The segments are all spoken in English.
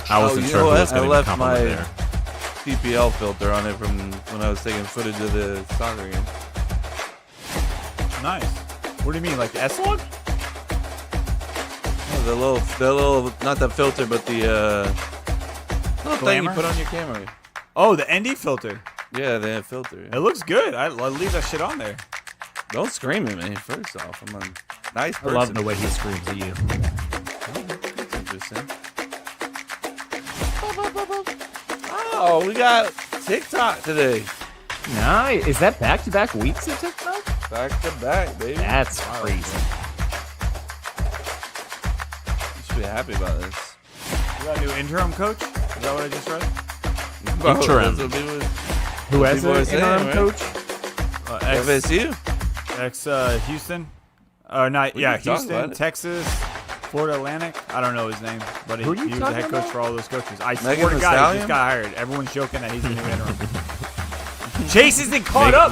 I wasn't sure who was going to compliment there. PPL filter on it from when I was taking footage of the soccer game. Nice. What do you mean, like the S-Log? Oh, the little, not the filter, but the little thing you put on your camera. Oh, the ND filter. Yeah, the filter. It looks good. I'll leave that shit on there. Don't scream at me, first off. I'm a nice person. I love the way he screams at you. That's interesting. Oh, we got TikTok today. Nice. Is that back-to-back weeks of TikTok? Back to back, baby. That's crazy. You should be happy about this. You got a new interim coach? Is that what I just read? Interim. Who has an interim right? coach? FSU. Houston. Not We yeah, can talk about Houston, it. Texas, Florida Atlantic. I don't know his name, but he Who are you was the talking head coach about? for all those coaches. I Megan swear to Thee God, he Stallion? just got hired. Everyone's joking that he's the new interim. Chase isn't caught up.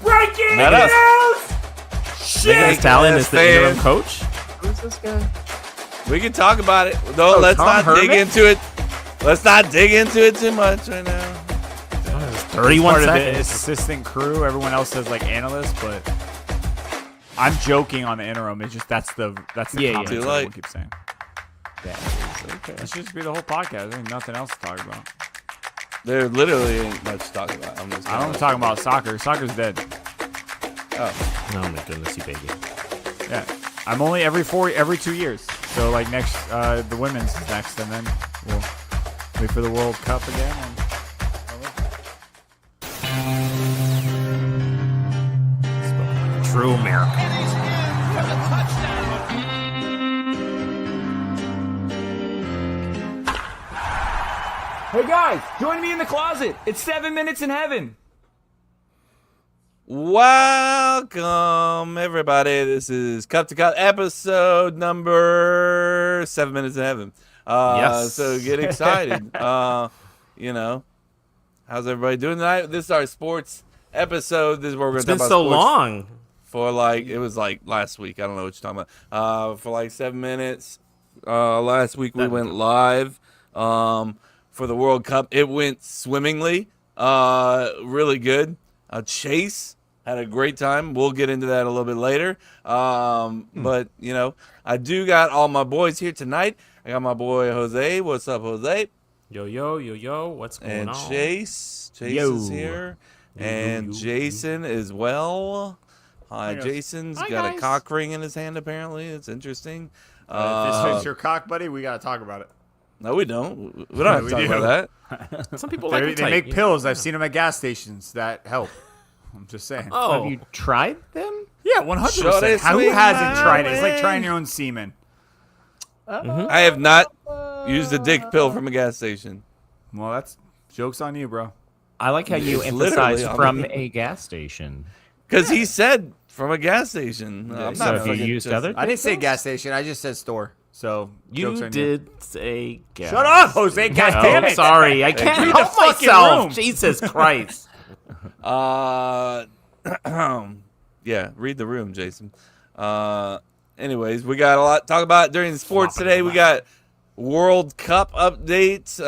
Breaking Not us. news! Megan Thee Stallion is the fan. interim coach? Who's this guy? We can talk about it. No, Oh, let's Tom not dig Herman? into it. Let's not dig into it too much right now. 31 Part of the seconds. assistant crew. Everyone else says like analyst, but I'm joking on the interim. It's just that's the Yeah, comments yeah. everyone keeps saying. Okay. That should just be the whole podcast. There's nothing else to talk about. There literally ain't much to talk about. I'm talking about soccer. Soccer's dead. Oh. Oh my goodness, you baby. Yeah, I'm only every 2 years. So like next, the women's is next, and then we'll wait for the World Cup again. True American. Hey guys, join me in the closet. It's 7 minutes in heaven. Welcome, everybody. This is Cup to Cup episode number 7 Minutes in Heaven. Yes. So get excited. You know, how's everybody doing tonight? This is our sports episode. This is where we're going It's to talk been about so sports long. for it was like last week. I don't know what you're talking about. For like 7 minutes. Last week we went live for the World Cup. It went swimmingly. Really good. Chase had a great time. We'll get into that a little bit later. But, you know, I do got all my boys here tonight. I got my boy Jose. What's up, Jose? Yo, what's going And on? Chase. Chase Yo. is here. And Jason as well. Hi, guys. Jason's Hi, got guys. a cock ring in his hand, apparently. It's interesting. If this fits your cock, buddy, we gotta talk about it. No, we don't. We don't have to we talk do. about that. Some people like They them tight. make pills. I've seen them at gas stations that help. I'm just saying. Oh, Have you tried them? Yeah, 100%. Shorty Who sweet hasn't tried it? It's like man. trying your own semen. I have not used a dick pill from a gas station. Well, that's joke's on you, bro. I like how you It's literally emphasize on from me. a gas station. Because he said from a gas station. I'm So not have you fucking used just- other? I didn't say gas station. I just said store. So jokes You on did say gas. Shut up, Jose. God damn Oh, it. sorry. I can't Read the help fucking myself. room. Jesus Christ. Yeah, read the room, Jason. Anyways, we got a lot to talk about during the sports today. We got World Cup updates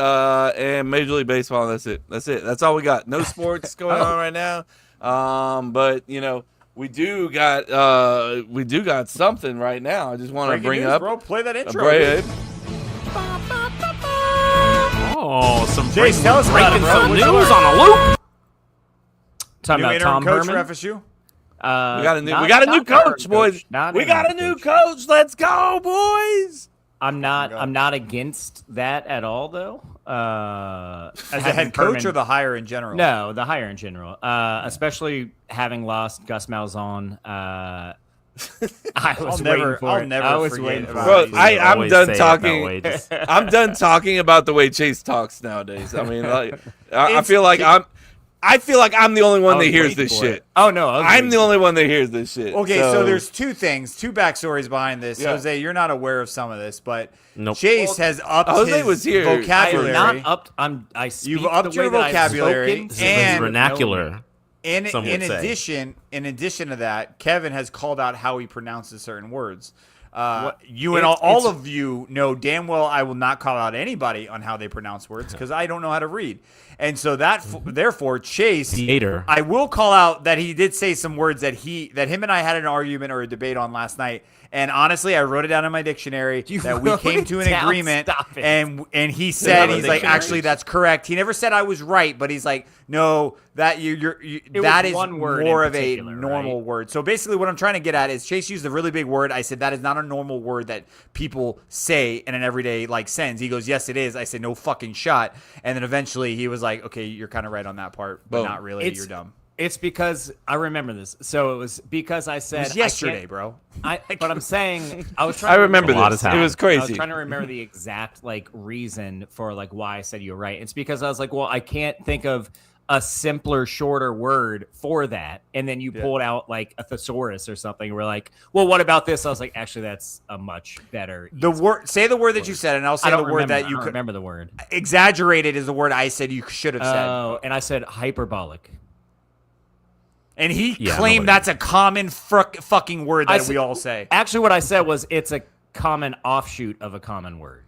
and Major League Baseball. That's it. That's all we got. No sports going on right now. But you know, we do got something right now. I just want to Breaking bring news, up bro. Play that a intro. break. Oh, some Jace, tell us about it, breaking bro. some What'd you news learn? on a loop. Talking New about interim Tom coach Herman. for FSU. We got a new Not coach, interim boys. Not We got a interim new coach. Let's go, boys. I'm not. Go. I'm not against that at all, though. As a head coach or the hire in general? No, the hire in general. Especially having lost Gus Malzahn. I was waiting for I'll it. never I was forget waiting for about Bro, it. I'm Always done say it talking. that way, just- I'm done talking about the way Chase talks nowadays. I mean, like, I It's- feel like I'm the only one I that was hears waiting this for shit. it. Oh no, I was I'm waiting the for only one that hears this shit. Okay, so there's two backstories behind this. Yeah. Jose, you're not aware of some of this, but Nope. Chase has upped Jose his was here. I am vocabulary. not upped. I speak You've the upped way your that I've vocabulary, spoken since and- you know vernacular. me. In Some would say. addition to that, Kevin has called out how he pronounces certain words. You and all of you know damn well I will not call out anybody on how they pronounce words because I don't know how to read. And so therefore, Chase, I will call out that he did say some words that him and I had an argument or a debate on last night. And honestly, I wrote it down in my dictionary that we came to an agreement. And he said, he's like, actually, that's correct. He never said I was right, but he's like, no, that that is more of a normal word. So basically what I'm trying to get at is Chase used a really big word. I said, that is not a normal word that people say in an everyday sense. He goes, yes, it is. I said, no fucking shot. And then eventually he was like, okay, you're kind of right on that part, but not really. You're dumb. It's because I remember this. So it was because I said it was yesterday, bro. But I'm saying I was trying. I remember this. It was crazy. I was trying to remember the exact reason for why I said you're right. It's because I was like, well, I can't think of a simpler, shorter word for that. And then you pulled out a thesaurus or something. We're like, well, what about this? I was like, actually, that's a much better. Say the word that you said, and I'll say the word that you could remember. The word exaggerated is the word I said you should have said. Oh, and I said hyperbolic. And he claimed that's a common fucking word that we all say. Actually, what I said was it's a common offshoot of a common word.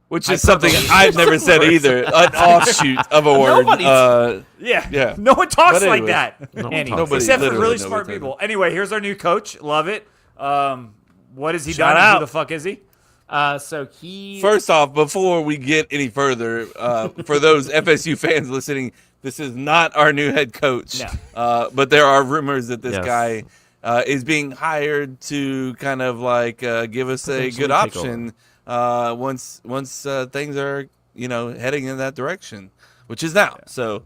Which is something I've never said either. An offshoot of a word. Yeah. No one talks like that. Nobody, except for really smart people. Anyway, here's our new coach. Love it. What has he Shout done? out. Who the fuck is he? First off, before we get any further, for those FSU fans listening, this is not our new head coach. No. But there are rumors that this guy is being hired to kind of give us a good option once things are heading in that direction, which is now. So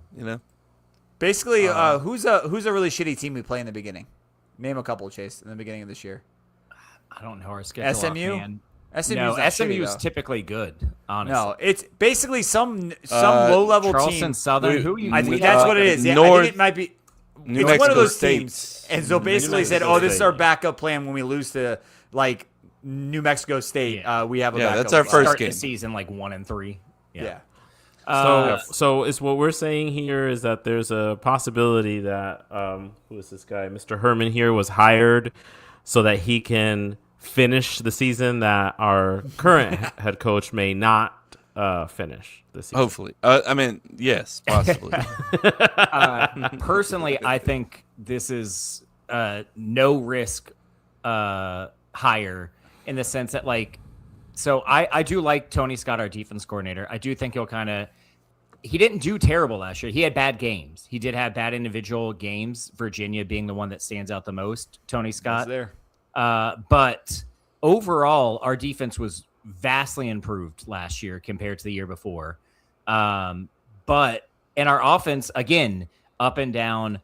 basically, who's a really shitty team we play in the beginning? Name a couple, Chase, in the beginning of this year. I don't know our schedule. SMU. SMU's typically good. Honestly, no, it's basically some low-level Charleston team. Southern. I think that's what it is. I think it might be. It's one of those teams. And so basically said, "Oh, this is our backup plan when we lose to New Mexico State. We have a backup. That's our first start game. The season 1-3. Yeah. So is what we're saying here is that there's a possibility that who is this guy, Mr. Herman here, was hired so that he can finish the season that our current head coach may not finish the season. Hopefully. Yes, possibly. Personally, I think this is no risk hire in the sense that so I do like Tony Scott, our defense coordinator. I do think he didn't do terrible last year. He had bad games. He did have bad individual games, Virginia being the one that stands out the most, Tony Scott. There. But overall, our defense was vastly improved last year compared to the year before. But in our offense, again, up and down,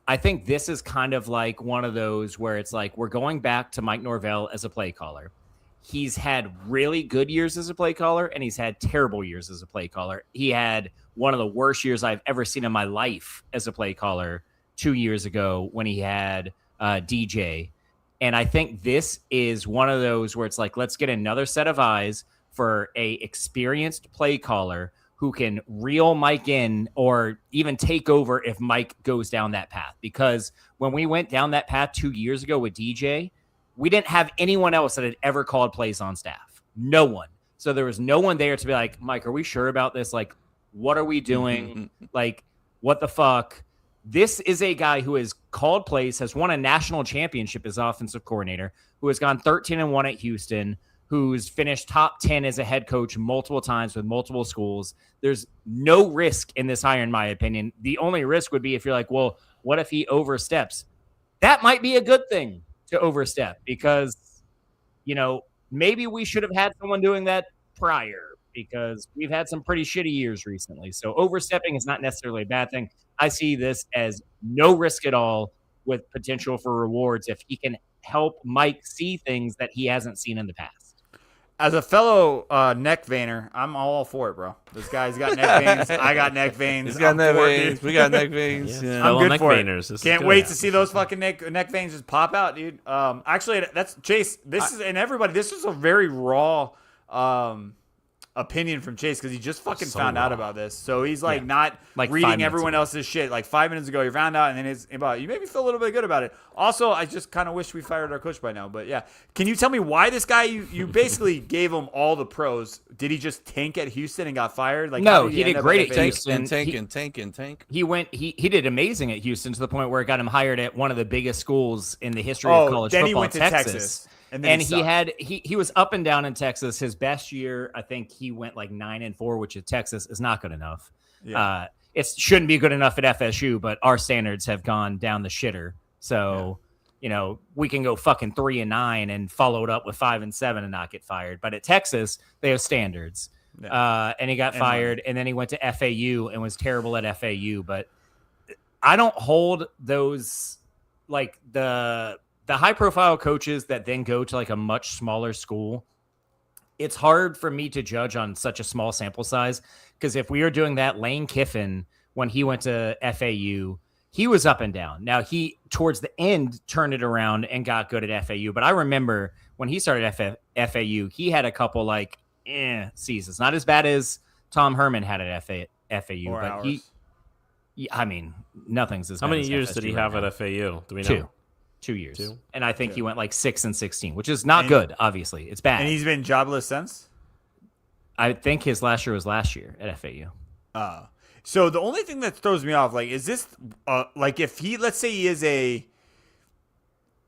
I think this is kind of one of those where it's we're going back to Mike Norvell as a play caller. He's had really good years as a play caller, and he's had terrible years as a play caller. He had one of the worst years I've ever seen in my life as a play caller 2 years ago when he had DJ. And I think this is one of those where it's let's get another set of eyes for a experienced play caller who can reel Mike in or even take over if Mike goes down that path. Because when we went down that path 2 years ago with DJ, we didn't have anyone else that had ever called plays on staff. No one. So there was no one there to be like, Mike, are we sure about this? What are we doing? What the fuck? This is a guy who has called plays, has won a national championship as offensive coordinator, who has gone 13-1 at Houston, who's finished top 10 as a head coach multiple times with multiple schools. There's no risk in this hire, in my opinion. The only risk would be if you're well, what if he oversteps? That might be a good thing to overstep because, maybe we should have had someone doing that prior because we've had some pretty shitty years recently. So overstepping is not necessarily a bad thing. I see this as no risk at all with potential for rewards if he can help Mike see things that he hasn't seen in the past. As a fellow neck veiner, I'm all for it, bro. This guy's got neck veins. I got neck veins. He's got neck veins. We got neck veins. Yeah. I'm good neck for veiners. it. Can't wait to see those fucking neck veins just pop out, dude. Actually, that's Chase. This is a very raw opinion from Chase because he just fucking So found out raw. about this. So he's like Yeah. not Like 5 reading minutes everyone ago. else's shit. Like 5 minutes ago, he found out, and then it's about you made me feel a little bit good about it. Also, I just kind of wish we fired our coach by now. But yeah, can you tell me why this guy you basically gave him all the pros? Did he just tank at Houston and got fired? Like No, how he end did up great at FAU? Houston. Tank. He did amazing at Houston to the point where it got him hired at one of the biggest schools in the history of college then football, he went to Texas. and then And he was up and down in Texas. His best year, I think he went like 9-4, which at Texas is not good enough. Yeah. It shouldn't be good enough at FSU, but our standards have gone down the shitter. So, we can go fucking 3-9 and follow it up with 5-7 and not get fired. But at Texas, they have standards. And he got fired, and then he went to FAU and was terrible at FAU. But I don't hold those like the high profile coaches that then go to like a much smaller school. It's hard for me to judge on such a small sample size because if we were doing that, Lane Kiffin, when he went to FAU, he was up and down. Now he towards the end turned it around and got good at FAU. But I remember when he started FAU, he had a couple like seasons, not as bad as Tom Herman had at FAU, Or but ours. I mean, nothing's as How bad many as years did he FSU have right now. at FAU? Do we know? 2 years. 2? And I think he went like 6-16, which is not good. Obviously, it's bad. And he's been jobless since. I think his last year was last year at FAU. So the only thing that throws me off, like, is this like if he, let's say he is a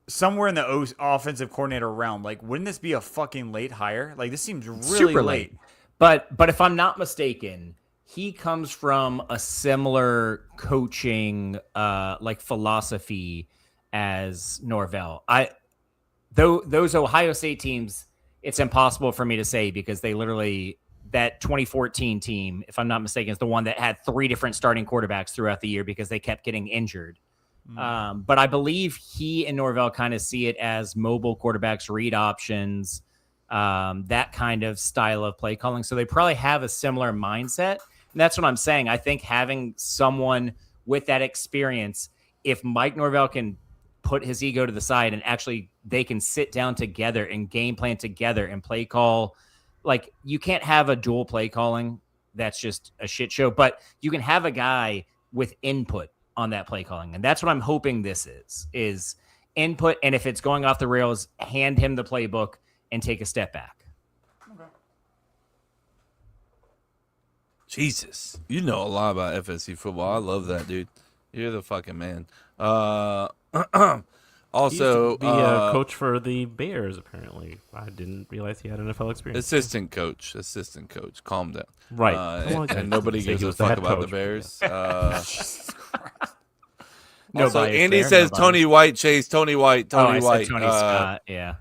somewhere in the offensive coordinator realm, like, wouldn't this be a fucking late hire? Like, this seems really Super late. But if I'm not mistaken, he comes from a similar coaching like philosophy as Norvell. Those Ohio State teams, it's impossible for me to say because they literally that 2014 team, if I'm not mistaken, is the one that had 3 different starting quarterbacks throughout the year because they kept getting injured. But I believe he and Norvell kind of see it as mobile quarterbacks, read options, that kind of style of play calling. So they probably have a similar mindset. And that's what I'm saying. I think having someone with that experience, if Mike Norvell can put his ego to the side and actually they can sit down together and game plan together and play call, like you can't have a dual play calling. That's just a shit show, but you can have a guy with input on that play calling. And that's what I'm hoping this is input. And if it's going off the rails, hand him the playbook and take a step back. Jesus, you know a lot about FSC football. I love that, dude. You're the fucking man. Also, be a coach for the Bears. Apparently, I didn't realize he had NFL experience. assistant coach. Calm down. Right. And nobody Say gives he a was the fuck head about the coach. Bears. No Also, bias Andy there, says no Tony White, Chase. Tony White. I said White. Tony Scott. Yeah.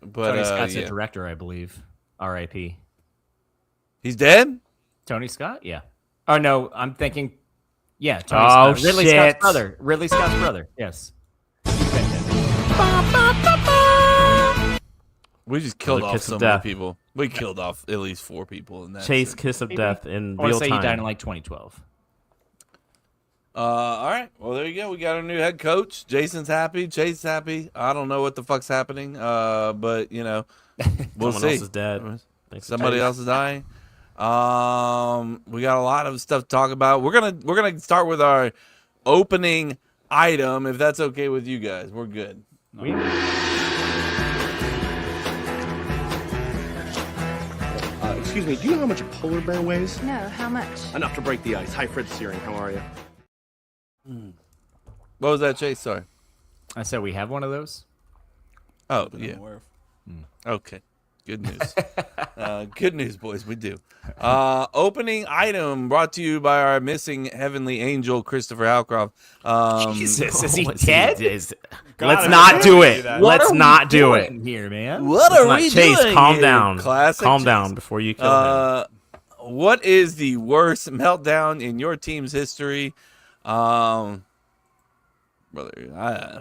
But Tony Scott's yeah. a director, I believe. R.I.P. He's dead? Tony Scott? Yeah. Oh, no, I'm thinking, yeah, Tony Oh, Scott. Ridley shit. Scott's brother. Ridley Scott's brother, yes. We just killed Another off kiss so of many death. people. We killed off at least 4 people in that. Chase shit. kiss of death in I want real to say time. he died in like 2012. All right. Well, there you go. We got our new head coach. Jason's happy. Chase is happy. I don't know what the fuck's happening. But we'll Someone see. else is dead. Thanks for Somebody checking. else is dying. We got a lot of stuff to talk about. We're gonna start with our opening item, if that's okay with you guys. We're good. Excuse me, do you know how much a polar bear weighs? No, how much? Enough to break the ice. Hi, Fred Searing. How are you? What was that, Chase? Sorry. I said we have one of those. Oh, yeah. Okay. Good news. Good news, boys. We do. Opening item brought to you by our missing heavenly angel, Christopher Halcroft. Jesus, is he What's dead? Let's God, not I do didn't it. do that. Let's not do it. Here, man. What Let's are not- we Chase, doing calm here? down. Classic Calm Chase. down before you kill him. What is the worst meltdown in your team's history? Brother,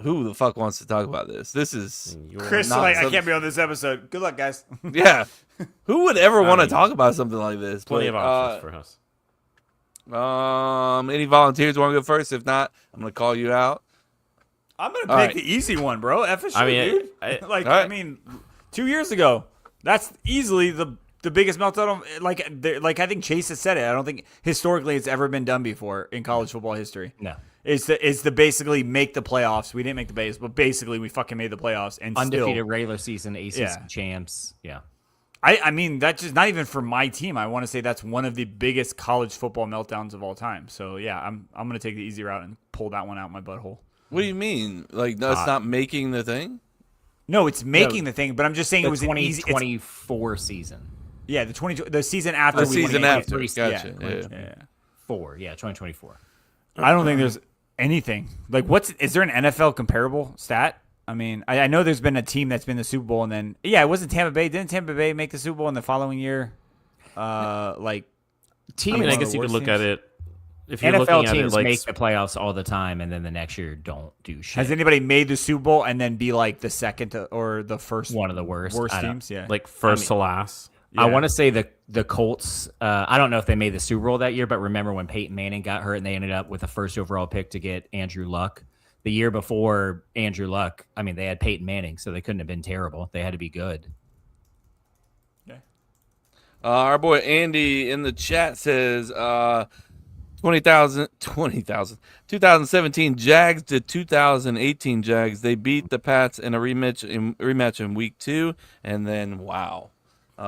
who the fuck wants to talk about this? This is Chris, not like, I some- can't be on this episode. Good luck, guys. yeah. Who would ever want to mean, talk about something like this? Plenty But, of options for us. Any volunteers want to go first? If not, I'm gonna call you out. I'm gonna pick All right. the easy one, bro. FSU, I mean, dude. I- like, All right. I mean, 2 years ago, that's easily the the biggest meltdown. Like I think Chase has said it. I don't think historically it's ever been done before in college football history. No. It's the basically make the playoffs. We didn't make the base, but basically we fucking made the playoffs and Undefeated still, regular season ACC champs. Yeah. I mean, that's just not even for my team. I want to say that's one of the biggest college football meltdowns of all time. So yeah, I'm gonna take the easy route and pull that one out my butthole. What do you mean? Like that's not making the thing? No, it's making the thing, but I'm just saying it was an easy 2024 season. Yeah, the season after. The season after. Gotcha. Yeah. 2024. I don't think there's anything like is there an NFL comparable stat? I mean, I know there's been a team that's been the Super Bowl and then it wasn't Tampa Bay. Didn't Tampa Bay make the Super Bowl in the following year? I guess you could look at it. If you're NFL looking teams at it, make the playoffs all the time, and then the next year don't do shit. Has anybody made the Super Bowl and then be like the second or the first? One of the worst teams, yeah. like first to last. Yeah. I want to say the Colts. I don't know if they made the Super Bowl that year, but remember when Peyton Manning got hurt and they ended up with the first overall pick to get Andrew Luck. The year before Andrew Luck, I mean, they had Peyton Manning, so they couldn't have been terrible. They had to be good. Okay. Our boy Andy in the chat says 2017 Jags to 2018 Jags. They beat the Pats in a rematch in week 2, and then wow.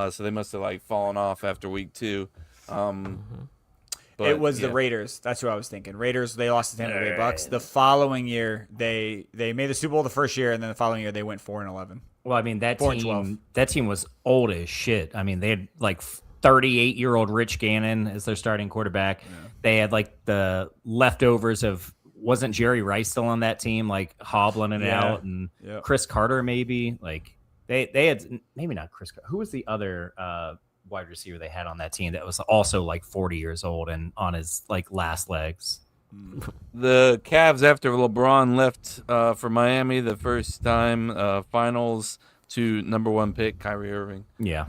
So they must have like fallen off after week 2. But, it was the Raiders. That's who I was thinking. Raiders. They lost to Tampa Bay Bucks. The following year, they made the Super Bowl the first year, and then the following year they went 4-11. Well, I mean that 4-12. team was old as shit. I mean they had like 38-year-old Rich Gannon as their starting quarterback. Yeah. They had like the leftovers of wasn't Jerry Rice still on that team, like hobbling it out, and Chris Carter maybe. Like they had maybe not Chris Carter. Who was the other wide receiver they had on that team that was also like 40 years old and on his like last legs? The Cavs, after LeBron left for Miami the first time, finals to number 1 pick Kyrie Irving. Yeah.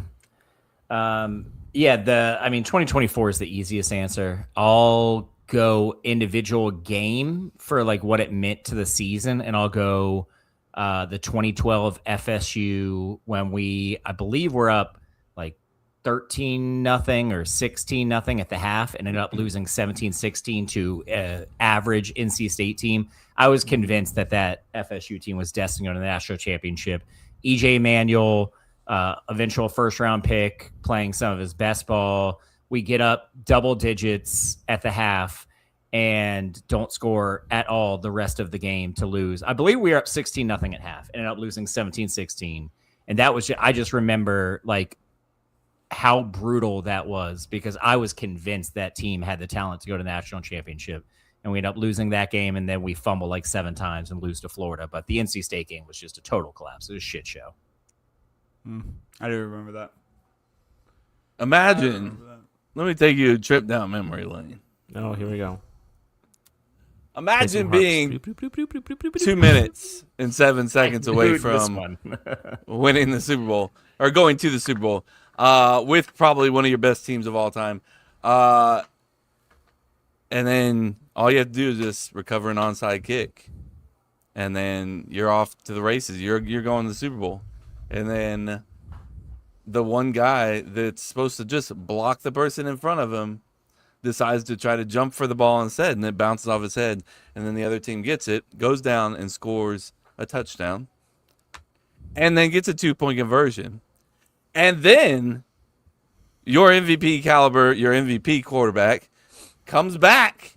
2024 is the easiest answer. I'll go individual game for like what it meant to the season, and I'll go the 2012 FSU when I believe we're up like 13-0 or 16-0 at the half and ended up losing 17-16 to average NC State team. I was convinced that FSU team was destined to go to the national championship. EJ Manuel, eventual first-round pick, playing some of his best ball. We get up double digits at the half and don't score at all the rest of the game to lose. I believe we were up 16-0 at half, ended up losing 17-16. And that was I just remember like how brutal that was because I was convinced that team had the talent to go to the national championship. And we ended up losing that game, and then we fumble like 7 times and lose to Florida. But the NC State game was just a total collapse. It was a shit show. I do remember that. Imagine. Let me take you a trip down memory lane. Oh, here we go. Imagine being 2 minutes and 7 seconds away from winning the Super Bowl or going to the Super Bowl with probably one of your best teams of all time. And then all you have to do is just recover an onside kick. And then you're off to the races. You're going to the Super Bowl. And then the one guy that's supposed to just block the person in front of him decides to try to jump for the ball instead, and it bounces off his head. And then the other team gets it, goes down, and scores a touchdown. And then gets a 2-point conversion. And then your MVP caliber, your MVP quarterback, comes back,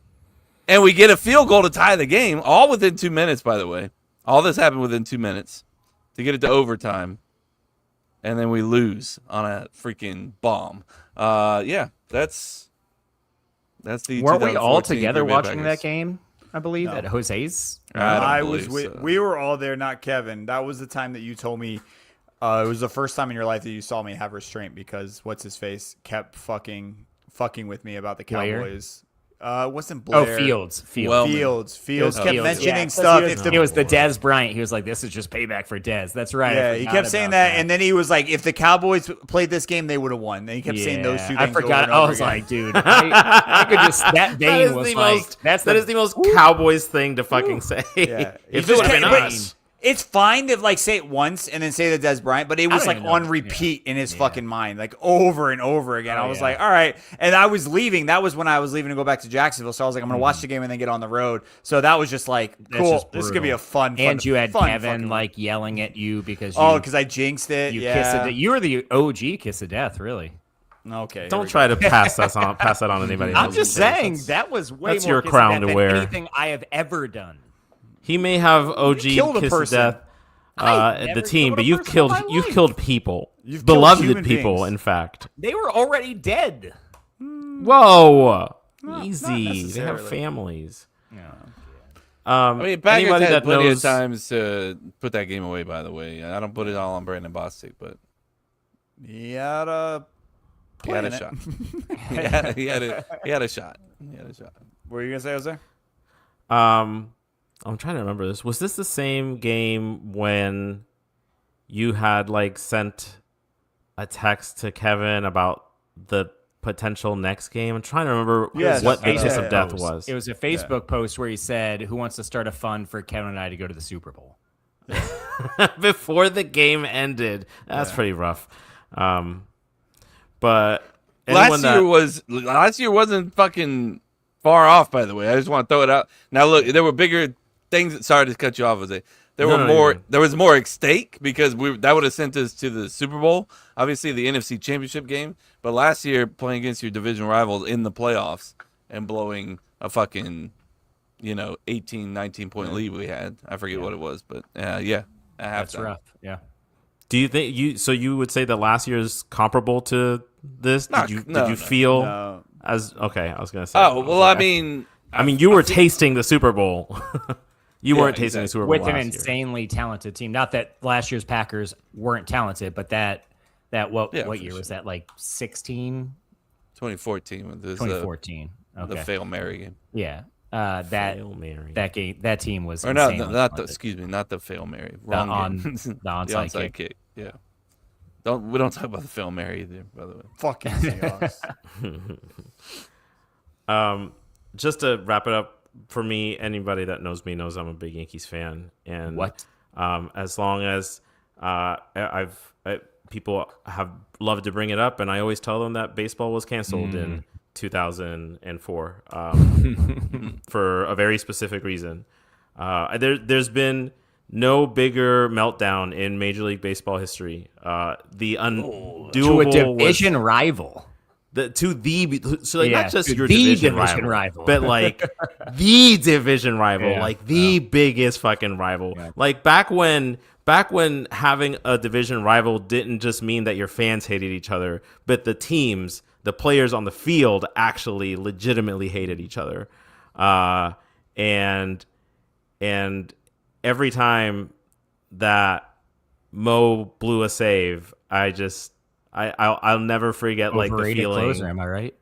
and we get a field goal to tie the game, all within 2 minutes, by the way. All this happened within 2 minutes to get it to overtime. And then we lose on a freaking bomb. That's the. Weren't we all 2014 together Green Bay watching Packers. that game? I believe at Jose's. I was with. so. We were all there, not Kevin. That was the time that you told me. It was the first time in your life that you saw me have restraint because what's his face kept fucking with me about the Cowboys. Wasn't Blair? Fields. Fields kept mentioning Yeah, stuff. It was the Dez Bryant. He was like, "This is just payback for Dez." That's right. Yeah, he kept saying that, and then he was like, "If the Cowboys played this game, they would have won." And he kept saying those two things. I forgot. Over and I over was again. like, dude, I could just that vein was like that is the most Cowboys thing to fucking say. Yeah. If it would have been us. It's fine to like say it once and then say that Des Bryant, but it was like on repeat in his fucking mind, like over and over again. I was like, all right. And I was leaving. That was when I was leaving to go back to Jacksonville. So I was like, I'm going to watch the game and then get on the road. So that was just like, cool. This is going to be a fun. And you had Kevin like yelling at you because because I jinxed it. You were the OG kiss of death, really. Okay. Don't try to pass that on to anybody else. I'm just saying that was way that's more your kiss crown of to death wear. than anything I have ever done. He may have OG kiss of death the team, but you've killed people. You've beloved killed human people, beings. In fact. They were already dead. Whoa. Easy. They have necessarily. families. I mean, Packers anybody had that plenty knows of times to put that game away, by the way. I don't put it all on Brandon Bostic, but He had a shot. he had a shot. What were you going to say, Jose? I'm trying to remember this. Was this the same game when you had like sent a text to Kevin about the potential next game? I'm trying to remember what the kiss of death was. It was a Facebook post where he said, "Who wants to start a fund for Kevin and I to go to the Super Bowl?" Before the game ended. That's pretty rough. But last year wasn't fucking far off, by the way. I just want to throw it out. Now look, there were bigger things. Sorry to cut you off, Jose. There was more at stake because that would have sent us to the Super Bowl, obviously the NFC Championship game. But last year, playing against your division rivals in the playoffs and blowing a fucking 18, 19 point lead we had. I forget what it was, but That's rough. Yeah. Do you think you would say that last year is comparable to this? Did you feel as okay? I was gonna say. Oh well, I mean, you were tasting the Super Bowl. You weren't tasting the Super Bowl with an last insanely talented team. Not that last year's Packers weren't talented, but what year was that? Like 16? 2014. 2014. The Fail Mary game. Yeah. That team was not the Fail Mary. Wrong game. The onside kick. Yeah. We don't talk about the Fail Mary either, by the way. Fucking Seahawks. Just to wrap it up, for me, anybody that knows me knows I'm a big Yankees fan, and as long as people have loved to bring it up, and I always tell them that baseball was canceled in 2004 for a very specific reason. There's been no bigger meltdown in Major League Baseball history. The undoable to a division rival. Not just your the division rival, but like the division rival, like the biggest fucking rival. Yeah. Like back when having a division rival didn't just mean that your fans hated each other, but the teams, the players on the field actually legitimately hated each other. And every time that Mo blew a save, I'll never forget overrated like the feeling. Closer, am I right?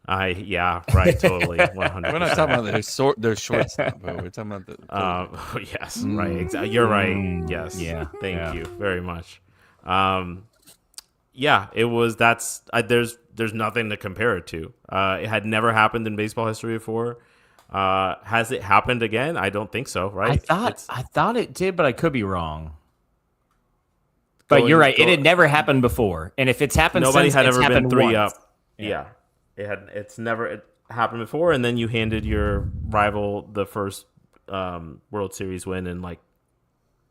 Right, totally, 100%. We're not talking about their shortstop, bro. We're talking about the. Yes, right. You're right. Yes. Yeah. Thank you very much. It was. There's nothing to compare it to. It had never happened in baseball history before. Has it happened again? I don't think so. Right? I thought it did, but I could be wrong. But you're right. It had never happened before, and if it's happened, nobody since, had it's ever been 3 once. up. Yeah, it's never happened before, and then you handed your rival the first World Series win in like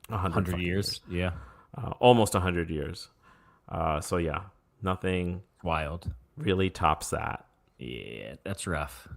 100 years. Yeah, almost 100 years. Nothing wild really tops that. Yeah, that's rough.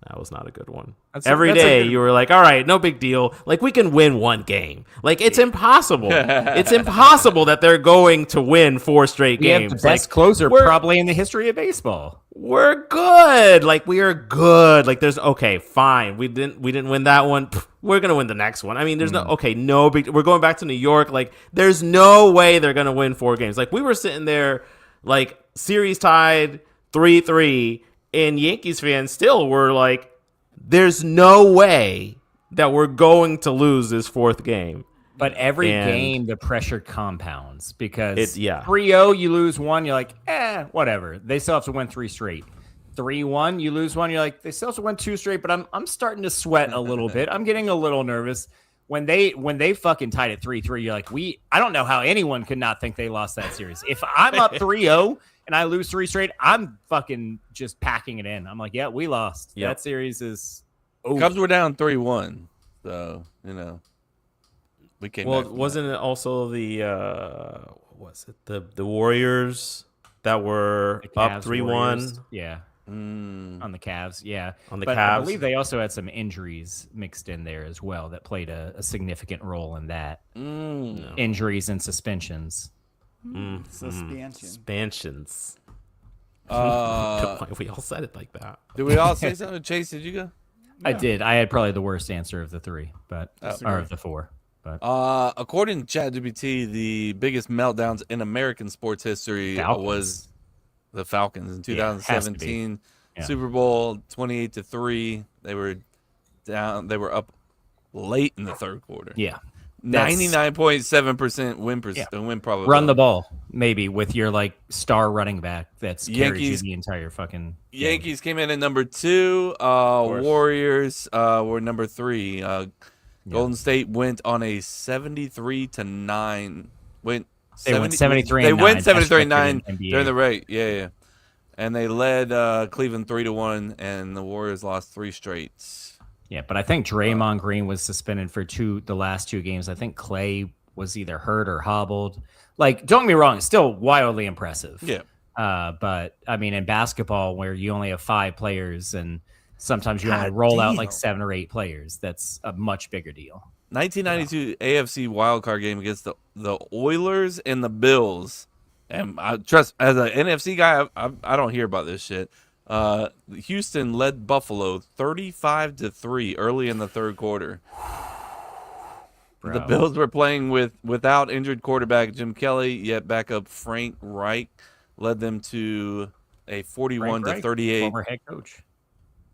That was not a good one. Every day you were like, all right, no big deal. Like, we can win one game. Like, it's impossible. It's impossible that they're going to win 4 straight games. We have the best closer probably in the history of baseball. We're good. Like, we are good. Like, there's okay, fine. We didn't win that one. We're gonna win the next one. I mean, there's no big. We're going back to New York. Like, there's no way they're gonna win 4 games. Like, we were sitting there, like, series tied 3-3. And Yankees fans still were like, there's no way that we're going to lose this 4th game. But every game, the pressure compounds because 3-0, you lose 1, you're like, whatever. They still have to win 3 straight. 3-1, you lose 1, you're like, they still have to win 2 straight, but I'm starting to sweat a little bit. I'm getting a little nervous. when they fucking tied it 3-3, you're like, I don't know how anyone could not think they lost that series. If I'm up 3-0 and I lose 3 straight, I'm fucking just packing it in. I'm like, yeah, we lost. Yep. That series is over. Cubs were down 3-1, so we came. Well, back from wasn't it also the the Warriors that were The up Cavs, 3-1? Warriors. Yeah. that. Mm. On the Cavs, yeah. On the but Cavs. I believe they also had some injuries mixed in there as well that played a significant role in that. Mm. Injuries and suspensions. Suspensions. Uh, We all said it like that. did we all say something? Chase, did you go? I did. I had probably the worst answer of the 3, but or of the 4. But According to ChatGPT, the biggest meltdowns in American sports history was the Falcons in 2017 Super Bowl 28-3. They were down. They were up late in the third quarter. yeah. 99.7% win probability. Run the ball, maybe, with your like star running back that's carries you Yankees- the entire fucking game. Yankees came in at number 2. Warriors were number 3. Golden State went on a 73-9. Went 73 They and went 9. 73-9 That's NBA. during the break. Yeah. And they led Cleveland 3-1, and the Warriors lost 3 straight. Yeah, but I think Draymond Green was suspended for the last 2 games. I think Clay was either hurt or hobbled. Like, don't get me wrong, it's still wildly impressive. Yeah. But I mean, in basketball, where you only have 5 players and sometimes you only roll out like 7 or 8 players, that's a much bigger deal. 1992 AFC wildcard game against the Oilers and the Bills. And I trust, as an NFC guy, I don't hear about this shit. Houston led Buffalo 35-3 early in the third quarter. Bro. The Bills were playing without injured quarterback Jim Kelly, yet backup Frank Reich led them to a 41-38 former head coach.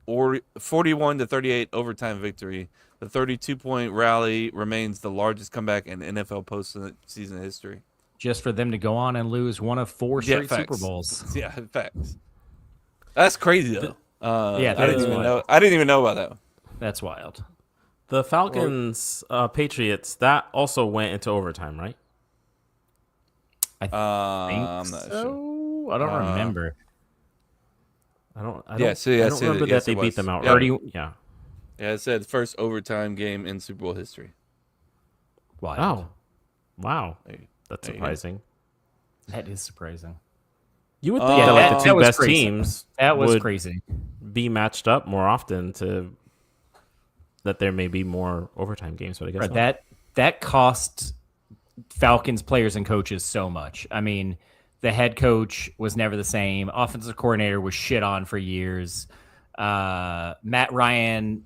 or 41-38 overtime victory. The 32-point rally remains the largest comeback in NFL postseason history. Just for them to go on and lose one of 4 straight Super facts. Bowls. Yeah, facts. That's crazy though. Yeah, I didn't even know. I didn't even know about that one. That's wild. The Falcons Patriots, that also went into overtime, right? I think I'm not so. sure. I don't remember. I don't Yes, remember that they it beat was. them out. Yeah. Right? Yeah. Yeah, it said first overtime game in Super Bowl history. Wild. Oh, wow. There- That's there you go. surprising. That is surprising. You would think Yeah, that like that the 2 was best crazy. teams That was would crazy. be matched up more often to that there may be more overtime games, but I guess But not. that cost Falcons players and coaches so much. I mean, the head coach was never the same. Offensive coordinator was shit on for years. Matt Ryan,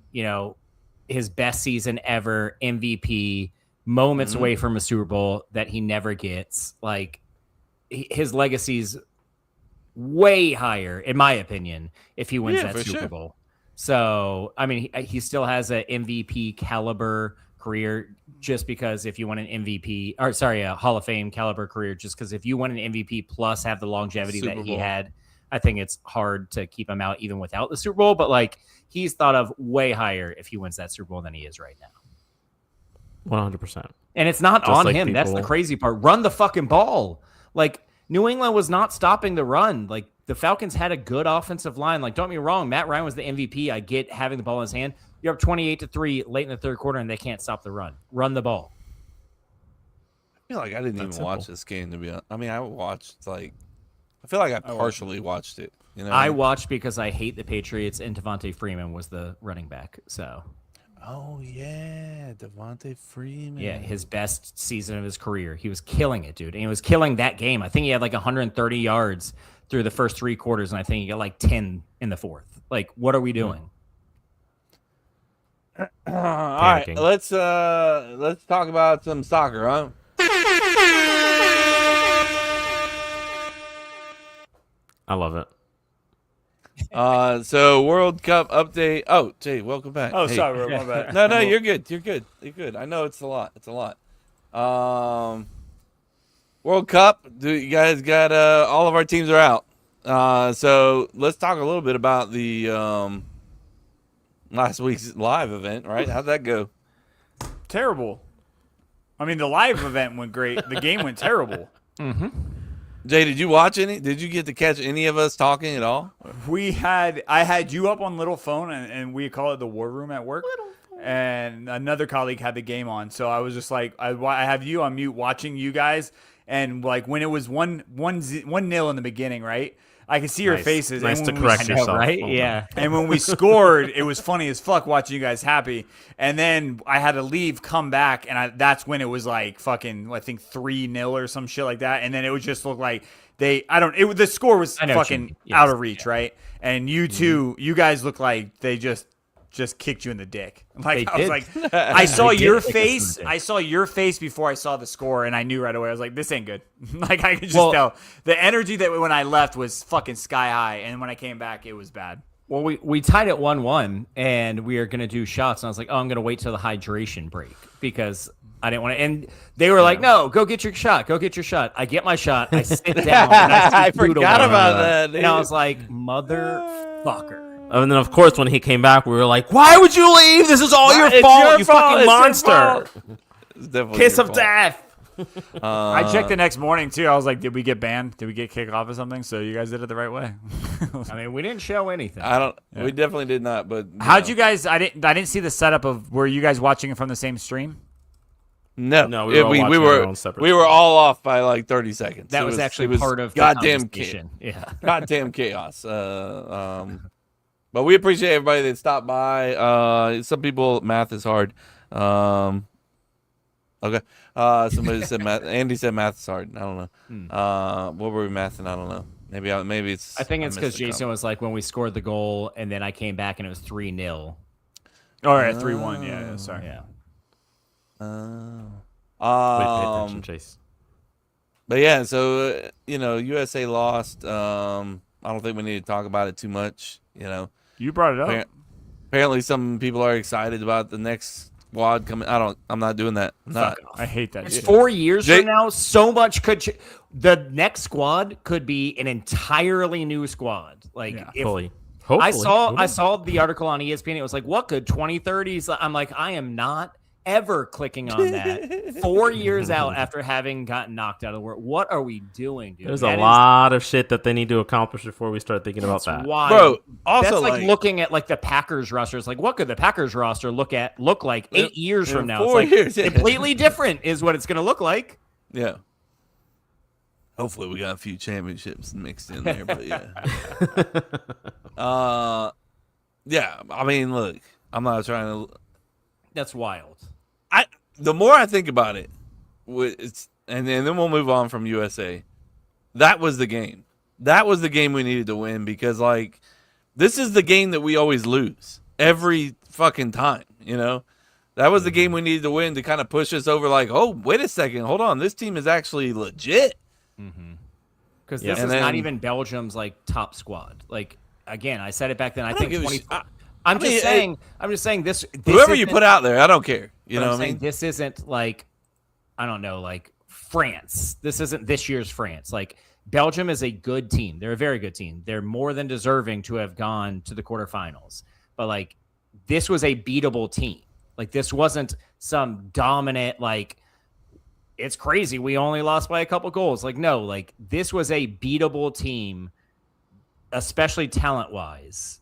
his best season ever, MVP, moments away from a Super Bowl that he never gets. Like, his legacy's way higher, in my opinion, if he wins that for Super sure. Bowl. So, I mean, he still has an MVP caliber career just because if you win an MVP, a Hall of Fame caliber career, just because if you win an MVP plus have the longevity Super that he Bowl. had, I think it's hard to keep him out even without the Super Bowl. But like, he's thought of way higher if he wins that Super Bowl than he is right now. 100%. And it's not Just on like him. That's the people- crazy part. Run the fucking ball. Like, New England was not stopping the run. Like, the Falcons had a good offensive line. Like, don't get me wrong, Matt Ryan was the MVP. I get having the ball in his hand. You're up 28-3 late in the third quarter, and they can't stop the run. Run the ball. I feel like I didn't even That's watch simple. this game, to be honest. I mean, I watched I feel like I partially watched it. I watched because I hate the Patriots, and Devontae Freeman was the running back. So, Oh yeah, Devontae Freeman. yeah, his best season of his career. He was killing it, dude. And he was killing that game. I think he had like 130 yards through the first 3 quarters, and I think he got like 10 in the fourth. Like, what are we doing? All right, Panicking. let's talk about some soccer, huh? I love it. So World Cup update. Oh, Jay, welcome back. Oh, Hey. sorry, my bad. No, you're good. You're good. I know it's a lot. World Cup. Do you guys got all of our teams are out. So let's talk a little bit about the last week's live event, right? How'd that go? terrible. I mean, the live event went great. The game went terrible. Jay, did you watch any? Did you get to catch any of us talking at all? I had you up on little phone, and we call it the war room at work. And another colleague had the game on, so I was just like, I have you on mute watching you guys, and like when it was 1-0 in the beginning, right? I could see your faces. Nice and to when correct yourself, right? Well Yeah. And when we scored, it was funny as fuck watching you guys happy. And then I had to leave, come back, and that's when it was like fucking, I think 3-0 or some shit like that. And then it would just look like the score was fucking out of reach, right? And you two, you guys look like they just kicked you in the dick. Like I was like, I saw your face. I saw your face before I saw the score, and I knew right away. I was like, this ain't good. Like I could just tell the energy that when I left was fucking sky high, and when I came back, it was bad. Well, we tied at 1-1, and we are gonna do shots, and I was like, oh, I'm gonna wait till the hydration break because I didn't want to. And they were like, no, go get your shot. Go get your shot. I get my shot. I sit down. And I forgot about that, dude. And I was like, motherfucker. And then, of course, when he came back, we were like, "Why would you leave? This is all your fault, you fucking monster! Kiss of death!" I checked the next morning too. I was like, "Did we get banned? Did we get kicked off or something?" So you guys did it the right way. I mean, we didn't show anything. We definitely did not. But how'd you guys? I didn't see the setup of. Were you guys watching it from the same stream? No, No, we were all we were all off by like 30 seconds. That was actually part of the goddamn conversation. Yeah, goddamn chaos. But we appreciate everybody that stopped by. Some people, math is hard. Okay. Somebody said math. Andy said math is hard. I don't know. What were we mathing? I don't know. Maybe it's. I think it's because Jason was like when we scored the goal, and then I came back and it was 3-0. All right, 3-1. Yeah, sorry. Yeah. Wait, pay attention, Chase. But yeah, so USA lost. I don't think we need to talk about it too much. You brought it up. Apparently, some people are excited about the next squad coming. I'm not doing that. I'm not. I hate that. It's Shit. 4 years from now. So much could the next squad could be an entirely new squad. Like Hopefully. I saw the article on ESPN. It was like, what could 2030s? I'm like, I am not ever clicking on that 4 years out after having gotten knocked out of the world. What are we doing, dude? There's a lot of shit that they need to accomplish before we start thinking about that. Wild. Bro, also that's like looking at like the Packers roster. It's like, what could the Packers roster look like 8 years from now? 4 years, completely different is what it's going to look like. Yeah. Hopefully we got a few championships mixed in there, but yeah. Yeah, I mean, look, I'm not trying to. That's wild. The more I think about it, and then we'll move on from USA. That was the game. That was the game we needed to win because, like, this is the game that we always lose every fucking time. That was the game we needed to win to kind of push us over. Like, oh, wait a second, hold on, this team is actually legit. Because this is not even Belgium's like top squad. Like again, I said it back then. I think 20. I'm just saying this. Whoever you put out there, I don't care. You know what I mean? This isn't like, I don't know, like France. This isn't this year's France. Like Belgium is a good team. They're a very good team. They're more than deserving to have gone to the quarterfinals. But like, this was a beatable team. Like this wasn't some dominant, like, it's crazy. We only lost by a couple goals. Like, no, like this was a beatable team, especially talent-wise.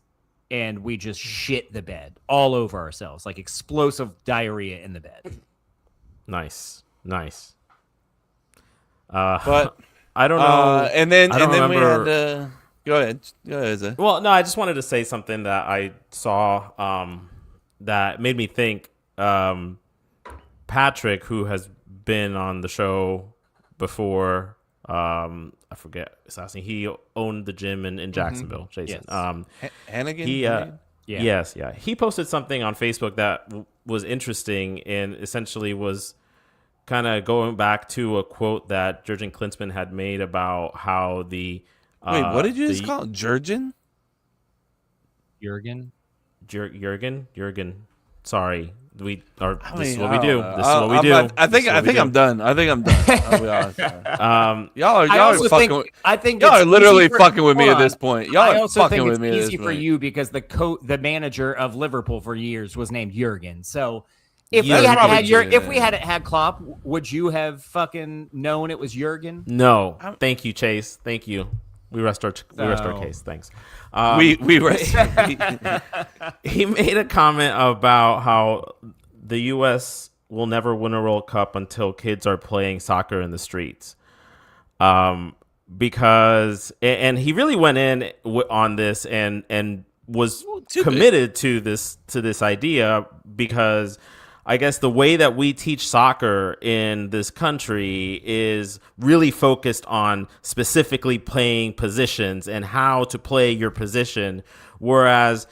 And we just shit the bed all over ourselves, like explosive diarrhea in the bed. Nice. But I don't know. And then we remember... had go ahead, Zay. Well, no, I just wanted to say something that I saw that made me think. Patrick, who has been on the show before, I forget his last name. He owned the gym in Jacksonville, Jason. Yes. Hannigan? Yes. He posted something on Facebook that was interesting and essentially was kind of going back to a quote that Jurgen Klinsmann had made about how the... Wait, what did you just call it? Jurgen? Jurgen? Sorry. This is what we do. I think I'm done. I'll be honest. Y'all are literally fucking with me at this point. Y'all are fucking with me at this point. Easy for you because the manager of Liverpool for years was named Jurgen. So If Yeah, we hadn't probably had true. if we hadn't had Klopp, would you have fucking known it was Jurgen? No, thank you, Chase. Thank you. We rest our So- case. Thanks. We rest. He made a comment about how the U.S. will never win a World Cup until kids are playing soccer in the streets. Because and he really went in on this and was committed to this idea, because I guess the way that we teach soccer in this country is really focused on specifically playing positions and how to play your position, whereas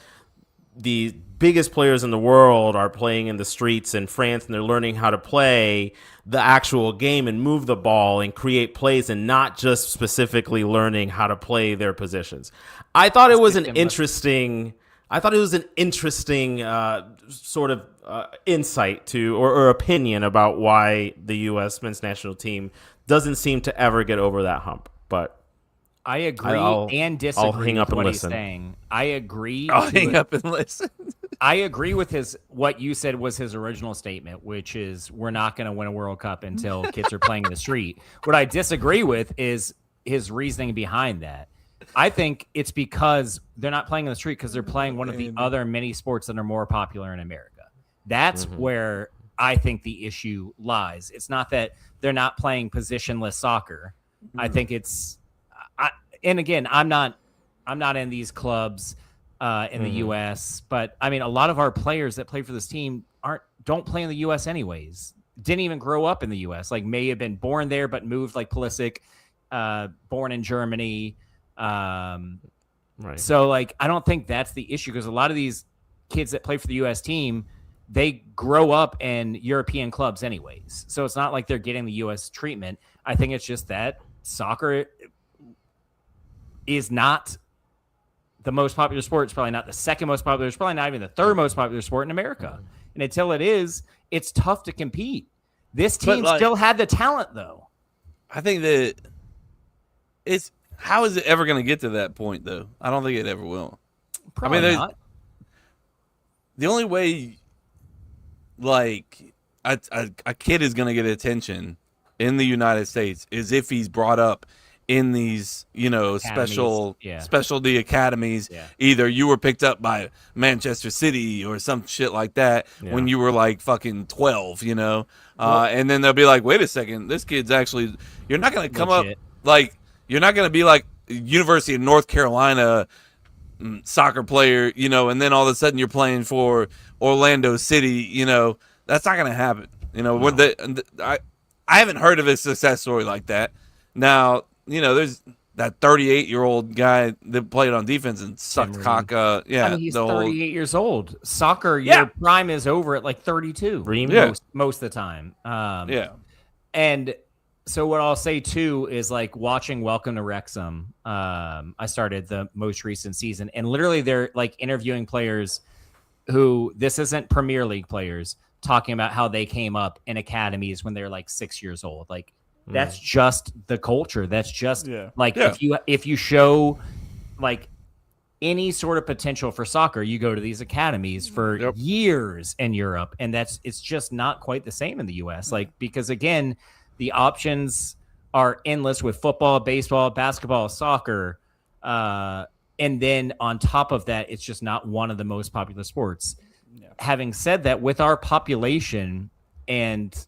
the biggest players in the world are playing in the streets in France, and they're learning how to play the actual game and move the ball and create plays, and not just specifically learning how to play their positions. I thought it was an interesting sort of insight to or opinion about why the U.S. men's national team doesn't seem to ever get over that hump. But I agree and disagree I'll hang up with and what listen. he's saying. I agree. I'll hang up and listen. I agree with what you said was his original statement, which is we're not going to win a World Cup until kids are playing in the street. What I disagree with is his reasoning behind that. I think it's because they're not playing in the street because they're playing one of the other many sports that are more popular in America. That's where I think the issue lies. It's not that they're not playing positionless soccer. I think it's, and again, I'm not in these clubs in the U.S., but I mean, a lot of our players that play for this team don't play in the U.S. anyways. Didn't even grow up in the U.S. Like may have been born there, but moved like Pulisic, born in Germany. Right. So like, I don't think that's the issue, because a lot of these kids that play for the U.S. team, they grow up in European clubs anyways. So it's not like they're getting the U.S. treatment. I think it's just that soccer is not the most popular sport. It's probably not the second most popular. It's probably not even the third most popular sport in America. And until it is, it's tough to compete. This team still had the talent, though. I think that how is it ever going to get to that point, though? I don't think it ever will. Probably not. The only way, like, a kid is going to get attention in the United States is if he's brought up in these, specialty academies. Yeah. Either you were picked up by Manchester City or some shit like that when you were like fucking 12, and then they'll be like, wait a second, this kid's actually, you're not going to come up, like, you're not going to be like University of North Carolina soccer player, and then all of a sudden you're playing for Orlando City, that's not going to happen. I haven't heard of a success story like that. Now, there's that 38-year-old guy that played on defense and sucked cock. He's 38 years old. Soccer, your prime is over at like 32 most of the time. And so what I'll say too is like watching Welcome to Wrexham. I started the most recent season, and literally they're like interviewing players who, this isn't Premier League players, talking about how they came up in academies when they're like 6 years old. Like that's just the culture. That's just if you show like any sort of potential for soccer, you go to these academies for years in Europe, and it's just not quite the same in the US. Like, because again, the options are endless with football, baseball, basketball, soccer. And then on top of that, it's just not one of the most popular sports. Yeah. Having said that, with our population and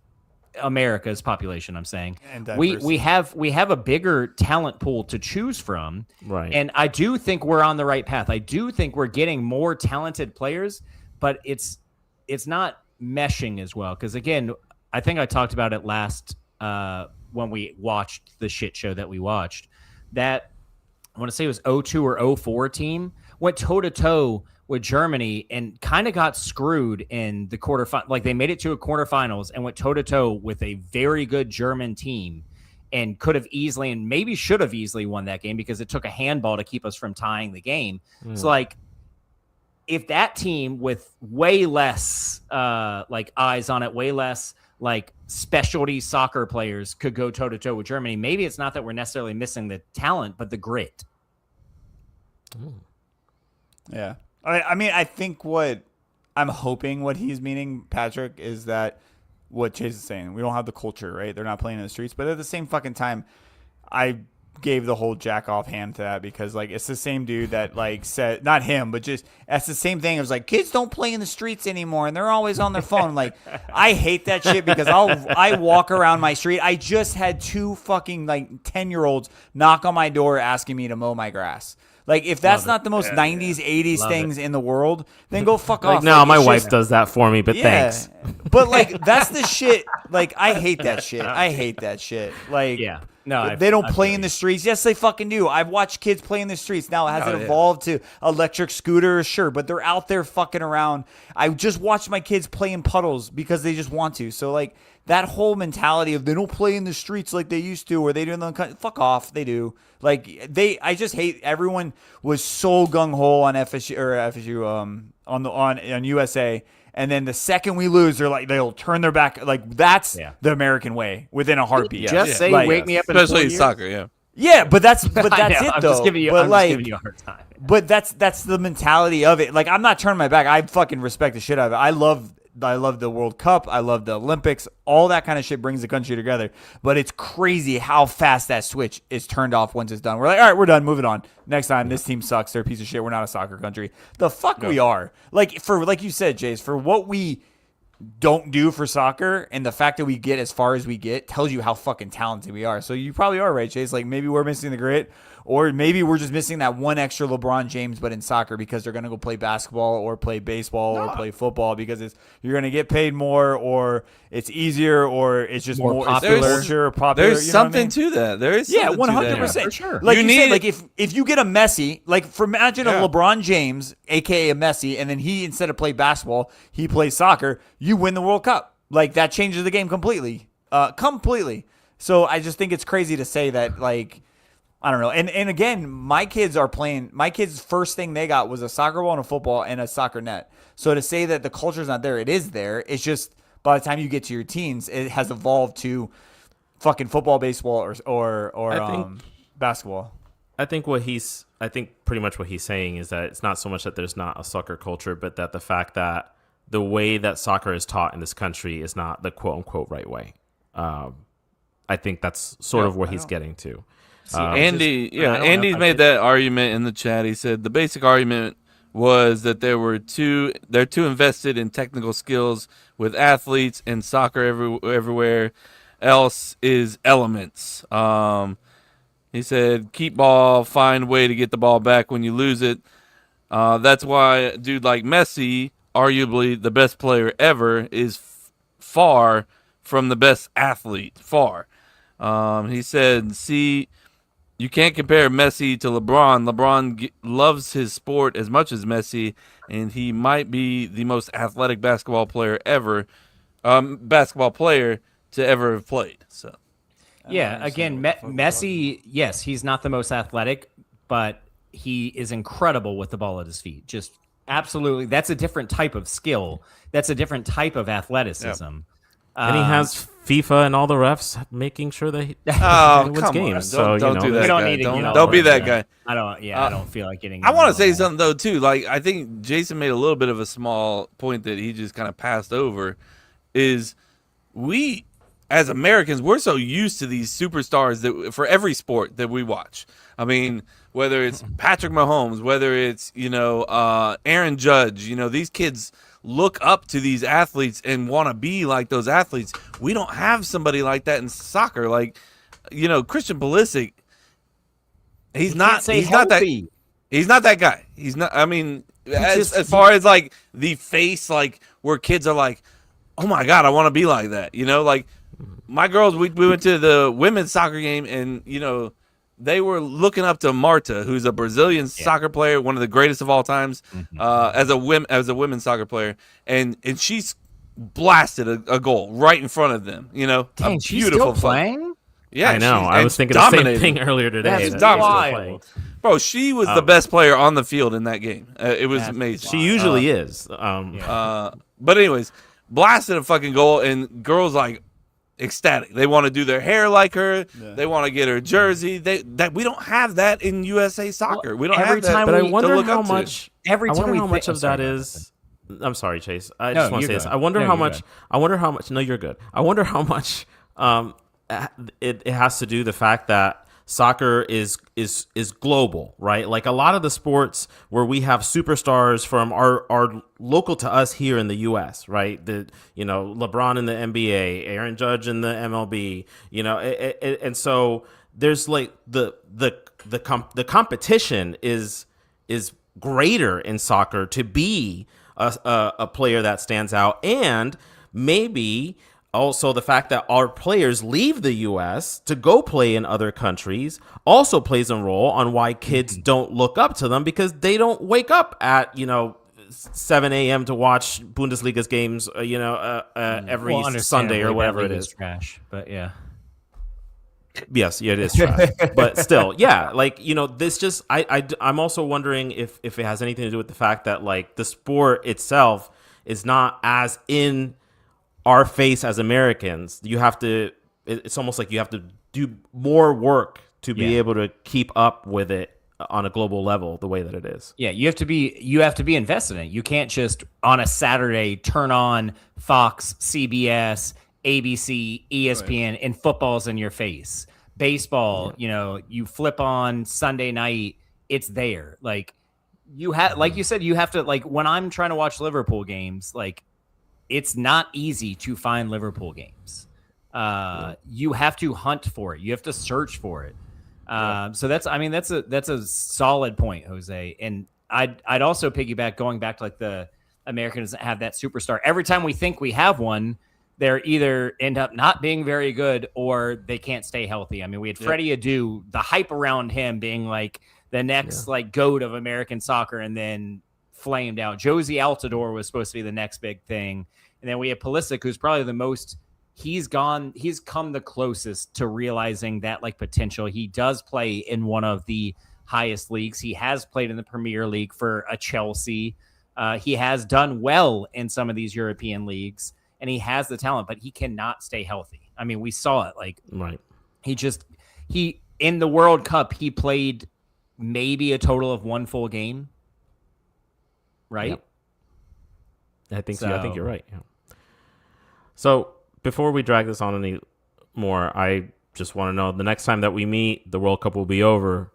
America's population, I'm saying, we have a bigger talent pool to choose from. Right. And I do think we're on the right path. I do think we're getting more talented players, but it's not meshing as well. Because again, I think I talked about it last when we watched the shit show that we watched, that I want to say it was 02 or 04 team went toe to toe with Germany and kind of got screwed in the quarterfinal. Like they made it to a quarterfinals and went toe to toe with a very good German team and could have easily and maybe should have easily won that game because it took a handball to keep us from tying the game. So like, if that team with way less like eyes on it, way less like specialty soccer players could go toe to toe with Germany, maybe it's not that we're necessarily missing the talent, but the grit. Yeah. I mean, I think what I'm hoping what he's meaning, Patrick, is that what Chase is saying. We don't have the culture, right? They're not playing in the streets. But at the same fucking time, I gave the whole jack off hand to that because like it's the same dude that like said, not him, but just that's the same thing. It was like kids don't play in the streets anymore and they're always on their phone. Like I hate that shit because I walk around my street. I just had 2 fucking like 10-year-olds knock on my door asking me to mow my grass. Like, if that's not the most 90s, 80s things in the world, then go fuck off. No, like, my wife does that for me, but thanks. But, like, that's the shit. Like, I hate that shit. I hate that shit. Like, no, they don't play in the streets. Yes, they fucking do. I've watched kids play in the streets. Now, has it evolved to electric scooters? Sure, but they're out there fucking around. I just watched my kids play in puddles because they just want to. So, like, that whole mentality of they don't play in the streets like they used to, or they do in the country. Fuck off, they do. Like I just hate everyone was so gung ho on FSU on USA, and then the second we lose, they'll turn their back. Like that's the American way within a heartbeat. Just say like, wake me up, in especially in soccer. Yeah, but that's it though. I'm just giving you a hard time. But that's the mentality of it. Like I'm not turning my back. I fucking respect the shit out of it. I love the World Cup. I love the Olympics. All that kind of shit brings the country together. But it's crazy how fast that switch is turned off once it's done. We're like, all right, we're done. Moving on. Next time, this team sucks. They're a piece of shit. We're not a soccer country. The fuck we are. Like you said, Jace, for what we don't do for soccer and the fact that we get as far as we get tells you how fucking talented we are. So you probably are right, Chase. Like maybe we're missing the grit. Or maybe we're just missing that one extra LeBron James, but in soccer because they're going to go play basketball or play baseball or play football because you're going to get paid more or it's easier or it's just more popular. There's something to that. There is something 100%. To that. For sure. Like you said, like if you get a Messi, like imagine a LeBron James, a.k.a. a Messi, and then he, instead of play basketball, he plays soccer, you win the World Cup. Like that changes the game completely. Completely. So I just think it's crazy to say that, like, I don't know. And again, my kids first thing they got was a soccer ball and a football and a soccer net. So to say that the culture's not there, it is there. It's just by the time you get to your teens, it has evolved to fucking football, baseball, or basketball. I think pretty much what he's saying is that it's not so much that there's not a soccer culture, but that the fact that the way that soccer is taught in this country is not the quote unquote right way. I think that's sort of where he's getting to. Andy's made that argument in the chat. He said the basic argument was that they're too invested in technical skills with athletes and soccer everywhere else is elements. He said keep ball, find way to get the ball back when you lose it. That's why a dude like Messi, arguably the best player ever, is far from the best athlete. Far. He said, see, you can't compare Messi to LeBron. LeBron loves his sport as much as Messi, and he might be the most athletic basketball player to ever have played. So, yeah, again, Messi, yes, he's not the most athletic, but he is incredible with the ball at his feet. Just absolutely, that's a different type of skill. That's a different type of athleticism. Yep. And he has FIFA and all the refs making sure that he wins games. Don't do that. Don't be that guy. I don't feel like getting. I want to say something though too. Like I think Jason made a little bit of a small point that he just kind of passed over. Is we as Americans, we're so used to these superstars that for every sport that we watch. I mean, whether it's Patrick Mahomes, whether it's Aaron Judge, these kids look up to these athletes and want to be like those athletes. We don't have somebody like that in soccer. Like, Christian Pulisic, he's not that guy. He's not, I mean, as far as like the face, like where kids are like, oh my God, I want to be like that. Like my girls, we went to the women's soccer game and, they were looking up to Marta, who's a Brazilian soccer player, one of the greatest of all times, as a women's soccer player, and she's blasted a goal right in front of them. Dang, she's still playing. Yeah, I know. I was thinking the same thing earlier today. That's wild, bro. She was the best player on the field in that game. It was amazing. She usually is. But anyways, blasted a fucking goal, and girls like ecstatic. They want to do their hair like her. Yeah. They want to get her jersey. We don't have that in USA soccer. We don't have that. But I wonder how much. Every time how much of that is I'm sorry, Chase. I No, just want to you're say this. good. I wonder No, how you're much. good. I wonder how much. No, you're good. I wonder how much it has to do the fact that soccer is global, right? Like a lot of the sports where we have superstars from are local to us here in the U.S., right? LeBron in the NBA, Aaron Judge in the MLB, and so there's like the competition is greater in soccer to be a player that stands out, and maybe also the fact that our players leave the U.S. to go play in other countries also plays a role on why kids don't look up to them, because they don't wake up at 7 a.m. to watch Bundesliga's games every Sunday or whatever it is. Trash, but yeah. Yes, yeah, it is trash. But still, yeah, this just I'm also wondering if it has anything to do with the fact that like the sport itself is not as in our face as Americans. It's almost like you have to do more work to be able to keep up with it on a global level the way that it is. Yeah, you have to be invested in it. You can't just on a Saturday turn on Fox, CBS, ABC, ESPN, and football's in your face. Baseball, you flip on Sunday night, it's there. Like like you said, you have to, like when I'm trying to watch Liverpool games, like it's not easy to find Liverpool games. You have to hunt for it. You have to search for it. So that's a solid point, Jose. And I'd also piggyback going back to like the Americans that have that superstar. Every time we think we have one, they're either end up not being very good or they can't stay healthy. I mean, we had Freddie Adu, the hype around him being like the next like GOAT of American soccer, and then flamed out. Josie Altidore was supposed to be the next big thing. And then we have Pulisic, who's probably the most, he's come the closest to realizing that like potential. He does play in one of the highest leagues. He has played in the Premier League for a Chelsea. He has done well in some of these European leagues, and he has the talent, but he cannot stay healthy. I mean, we saw it. Like, right. He in the World Cup, he played maybe a total of one full game. Right. Yep. I think so. I think you're right. Yeah. So before we drag this on any more, I just want to know, the next time that we meet, the World Cup will be over.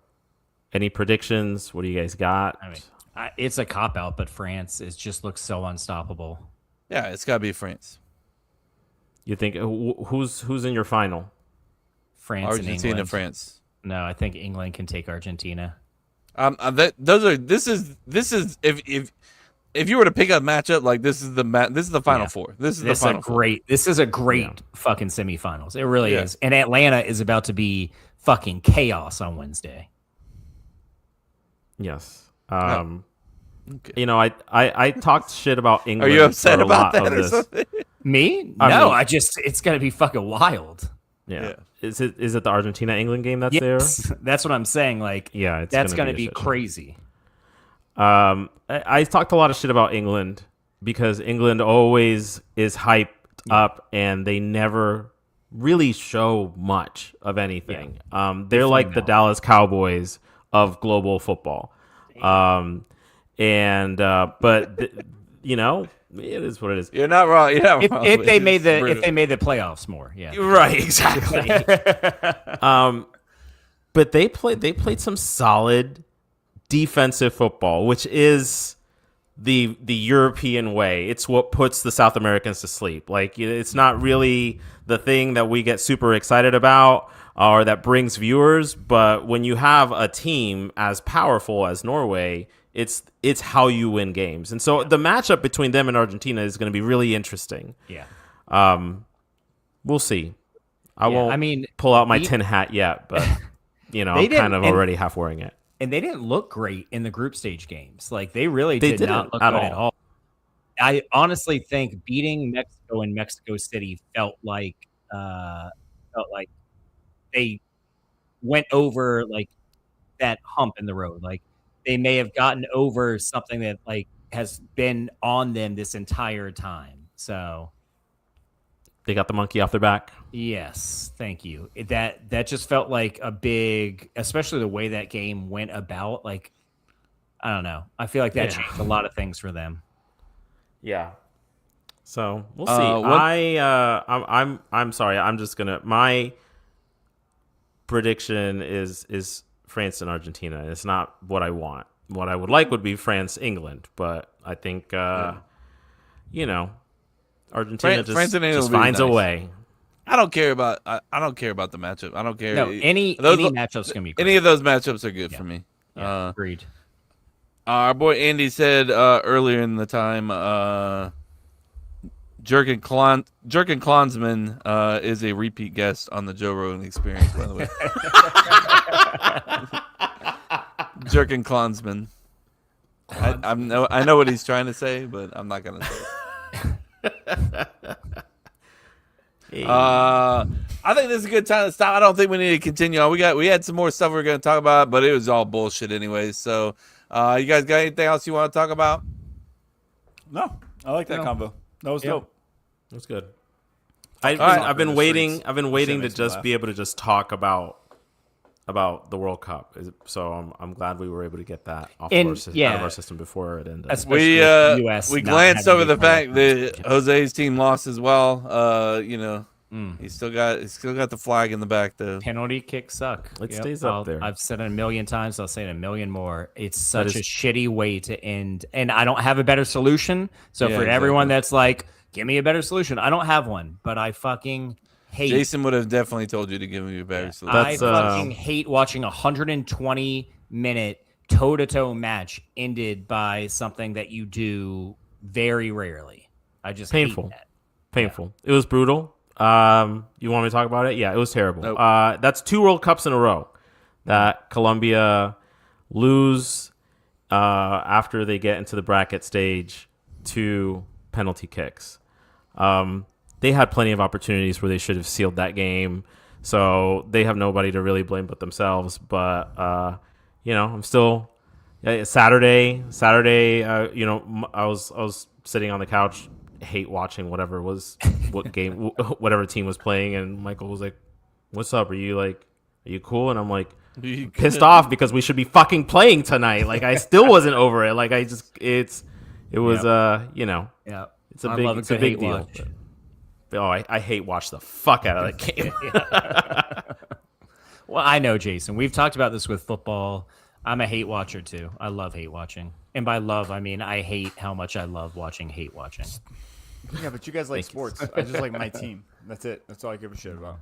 Any predictions? What do you guys got? I mean, it's a cop-out, but France just looks so unstoppable. Yeah, it's got to be France. You think who's in your final? France, Argentina, and England. France. No, I think England can take Argentina. This is if you were to pick a matchup, like this is the final four. This is a great fucking semifinals. It really is. And Atlanta is about to be fucking chaos on Wednesday. Yes. Okay. I talked shit about England. Are you upset about that or something? Me? No, it's gonna be fucking wild. Yeah. Is it the Argentina England game that's there? That's what I'm saying. Like, that's gonna be crazy. I talked a lot of shit about England because England always is hyped up and they never really show much of anything. They're like the Dallas Cowboys of global football. But it is what it is. You're not wrong. If they made the playoffs more, right, exactly. But they played some solid defensive football, which is the European way. It's what puts the South Americans to sleep. Like, it's not really the thing that we get super excited about or that brings viewers, but when you have a team as powerful as Norway, it's how you win games. And so the matchup between them and Argentina is going to be really interesting. Yeah. We'll see. I won't pull out my tin hat yet, but I'm kind of already half wearing it. And they didn't look great in the group stage games. Like, they really did not look good at all. I honestly think beating Mexico in Mexico City felt like they went over like that hump in the road. Like, they may have gotten over something that like has been on them this entire time. So they got the monkey off their back. Yes, thank you. That just felt like a big, especially the way that game went about. Like, I don't know. I feel like that changed a lot of things for them. Yeah. So we'll see. I'm sorry. I'm just gonna. My prediction is France and Argentina. It's not what I want. What I would like would be France England, but I think Argentina just finds a way. I don't care about the matchup. I don't care. No, any matchups can be great. Any of those matchups are good for me. Yeah, agreed. Our boy Andy said earlier in the time, Jurgen Klinsmann is a repeat guest on the Joe Rogan Experience, by the way. Jurgen Klinsmann. I know what he's trying to say, but I'm not gonna say it. I think this is a good time to stop. I don't think we need to continue on. We had some more stuff we were going to talk about, but it was all bullshit anyways. So, you guys got anything else you want to talk about? No, I like that combo. That was dope. That was good. I've been waiting to just be able to just talk about the World Cup. So I'm glad we were able to get that out of our system before it ended. We glanced over the fact that Jose's team lost as well. He's still got the flag in the back though. Penalty kicks suck. It stays up there. I've said it a million times. I'll say it a million more. It's such a shitty way to end, and I don't have a better solution. So for everyone that's like, give me a better solution, I don't have one, but I fucking hate. Jason would have definitely told you to give me a better solution. I fucking hate watching a 120-minute toe-to-toe match ended by something that you do very rarely. I just hate that. Painful. Yeah. It was brutal. You want me to talk about it? Yeah, it was terrible. Nope. That's 2 World Cups in a row that Colombia lose after they get into the bracket stage to penalty kicks. They had plenty of opportunities where they should have sealed that game, so they have nobody to really blame but themselves. But I'm still Saturday. I was sitting on the couch, hate watching whatever team was playing, and Michael was like, "What's up? Are you cool?" And I'm like, pissed off because we should be fucking playing tonight. Like, I still wasn't over it. Like, it's a big deal. I hate watch the fuck out of that game. Well, I know, Jason. We've talked about this with football. I'm a hate watcher too. I love hate watching, and by love, I mean I hate how much I love watching hate watching. Yeah, but you guys like sports. I just like my team. That's it. That's all I give a shit about.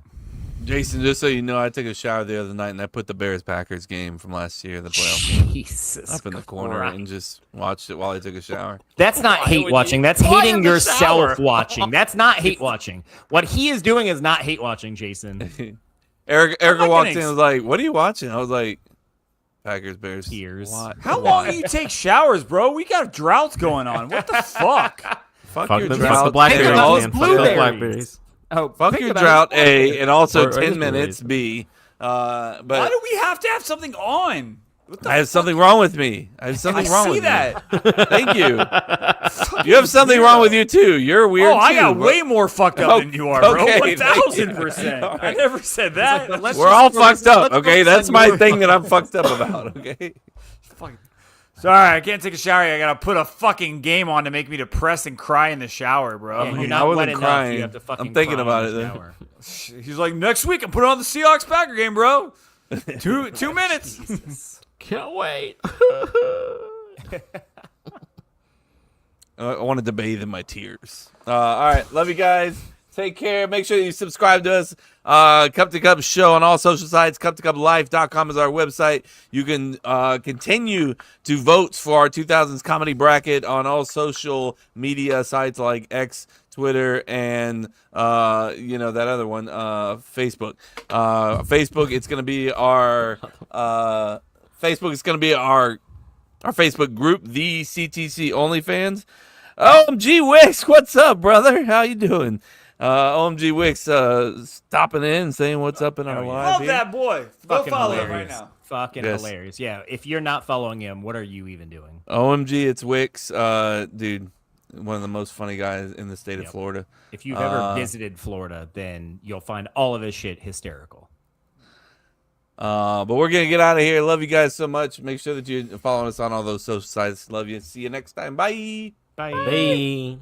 Jason, just so you know, I took a shower the other night and I put the Bears-Packers game from last year, the playoff, Jesus up in the corner and just watched it while I took a shower. That's not hate watching. That's hating yourself watching. That's not hate watching. What he is doing is not hate watching, Jason. Erica walked in and was like, "What are you watching?" I was like, "Packers, Bears." Tears. How long do you take showers, bro? We got droughts going on. What the fuck? Fuck your drought. The blackberries, man. Blueberries. Blackberries. Oh, fuck your drought, A, and also 10 minutes, B. But why do we have to have something on? I have something wrong with me. I have something wrong with that. me. Thank you. You have something wrong with you, too. You're weird, I got way more fucked up than you are, bro. Okay, 1,000%. right. I never said that. We're all fucked up, okay? That's my thing that I'm fucked up about, okay? Sorry, I can't take a shower. I gotta put a fucking game on to make me depressed and cry in the shower, bro. Yeah, you're not wet enough. You have to fucking I'm thinking cry about in it. the shower. He's like, next week I'm putting on the Seahawks-Packer game, bro. 2 minutes. Can't wait. I wanted to bathe in my tears. All right, love you guys. Take care. Make sure you subscribe to us. Cup to Cup Show on all social sites. CupToCupLife.com is our website. You can continue to vote for our 2000s comedy bracket on all social media sites like X, Twitter, and that other one, Facebook. Facebook. It's gonna be our Facebook. It's gonna be our Facebook group, the CTC Onlyfans. OMG Wix, what's up, brother? How you doing? OMG Wix stopping in and saying what's up in our live Love here. that boy. Go Fucking follow him hilarious. right now. Fucking hilarious. Yeah, if you're not following him, what are you even doing? OMG, it's Wix. Dude, one of the most funny guys in the state of Florida. If you've ever visited Florida, then you'll find all of his shit hysterical. But we're going to get out of here. Love you guys so much. Make sure that you're following us on all those social sites. Love you. See you next time. Bye. Bye. Bye.